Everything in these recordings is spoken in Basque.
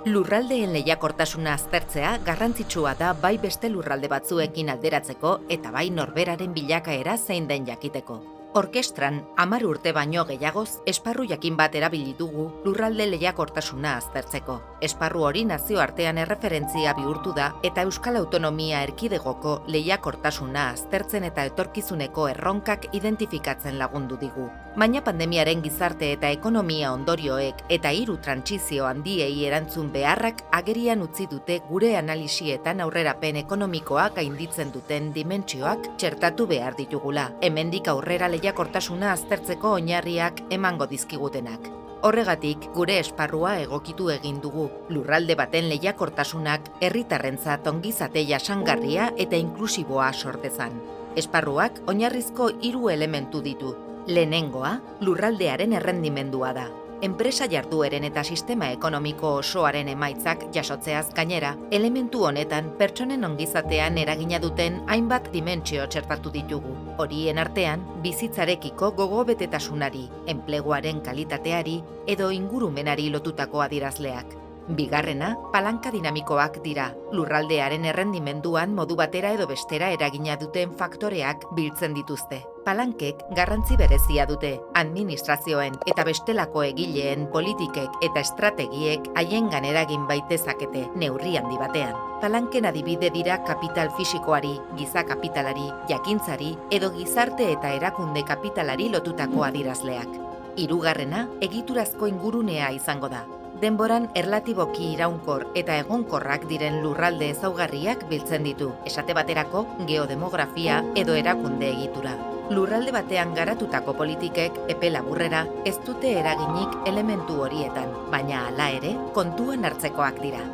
Lurraldeen lehiakortasuna aztertzea garrantzitsua da bai beste lurralde batzuekin alderatzeko eta bai norberaren bilakaera zein den jakiteko. Orkestran, 10 urte baino gehiagoz, esparru jakin bat erabili dugu lurralde lehiakortasuna aztertzeko. Esparru hori nazioartean erreferentzia bihurtu da eta Euskal Autonomia Erkidegoko lehiakortasuna aztertzen eta etorkizuneko erronkak identifikatzen lagundu digu. Baina pandemiaren gizarte eta ekonomia ondorioek eta 3 trantsizio handiei erantzun beharrak agerian utzi dute gure analisietan aurrerapen ekonomikoa gainditzen duten dimentsioak txertatu behar ditugula. Hemendik aurrera lehiakortasuna aztertzeko oinarriak emango dizkigutenak. Horregatik, gure esparrua egokitu egin dugu. Lurralde baten lehiakortasunak herritarrentzat ongizate jasangarria eta inklusiboa sortezan. Esparruak oinarrizko 3 elementu ditu. Lehenengoa, lurraldearen errendimendua da. Enpresa jardueren eta sistema ekonomiko osoaren emaitzak jasotzeaz gainera, elementu honetan pertsonen ongizatean eragina duten hainbat dimentsio txertatu ditugu. Horien artean, bizitzarekiko gogobetetasunari, enpleguaren kalitateari edo ingurumenari lotutako adierazleak. Bigarrena, palanka dinamikoak dira. Lurraldearen errendimenduan modu batera edo bestera eragina duten faktoreak biltzen dituzte. Palankek garrantzi berezia dute, administrazioen eta bestelako egileen politikek eta estrategiek haiengan eragin baitezakete neurri handi batean. Palanken adibide dira kapital fisikoari, giza kapitalari, jakintzari edo gizarte eta erakunde kapitalari lotutako adierazleak. Hirugarrena, egiturazko ingurunea izango da. Denboran erlatiboki iraunkor eta egonkorrak diren lurralde ezaugarriak biltzen ditu, esate baterako geodemografia edo erakunde egitura. Lurralde batean garatutako politikek epe laburrera ez dute eraginik elementu horietan, baina hala ere kontuan hartzekoak dira.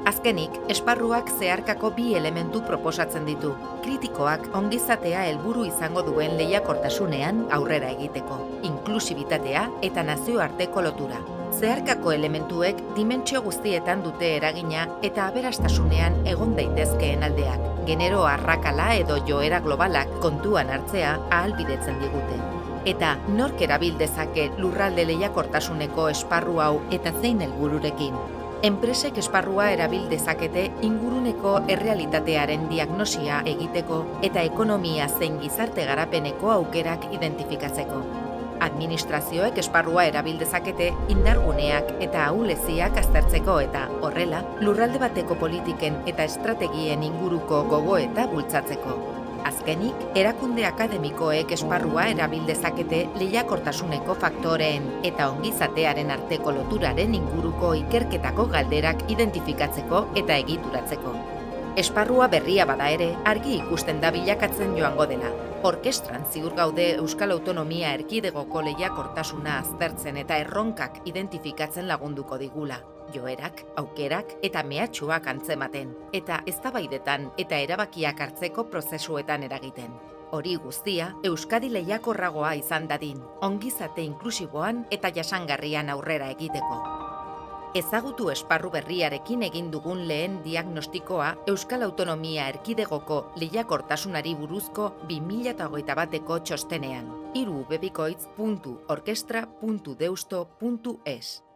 Azkenik, esparruak zeharkako 2 elementu proposatzen ditu. Kritikoak ongizatea helburu izango duen lehiakortasunean aurrera egiteko, inklusibitatea eta nazioarteko lotura. Zeharkako elementuek dimentsio guztietan dute eragina eta aberastasunean egon daitezkeen aldeak. Genero arrakala edo joera globalak kontuan hartzea ahalbidetzen digute. Eta nork erabil dezake lurralde lehiakortasuneko esparru hau eta zein helbururekin? Enpresek esparrua erabil dezakete inguruneko errealitatearen diagnosia egiteko eta ekonomia zein gizarte garapeneko aukerak identifikatzeko. Administrazioek esparrua erabil dezakete indarguneak eta ahuleziak aztertzeko eta, horrela, lurralde bateko politiken eta estrategien inguruko gogoeta bultzatzeko. Azkenik, erakunde akademikoek esparrua erabil dezakete lehiakortasuneko faktoreen eta ongizatearen arteko loturaren inguruko ikerketako galderak identifikatzeko eta egituratzeko. Esparrua berria bada ere, argi ikusten da bilakatzen joango dela. Orkestran ziur gaude Euskal Autonomia Erkidegoko lehiakortasuna aztertzen eta erronkak identifikatzen lagunduko digula. Joerak, aukerak eta mehatxuak antzematen, eta eztabaidetan eta erabakiak hartzeko prozesuetan eragiten. Hori guztia, Euskadi lehiakorragoa izan dadin, ongizate inklusiboan eta jasangarrian aurrera egiteko. Ezagutu esparru berriarekin egin dugun lehen diagnostikoa Euskal Autonomia Erkidegoko lehiakortasunari buruzko 2021ko txostenean. www.orkestra.deusto.es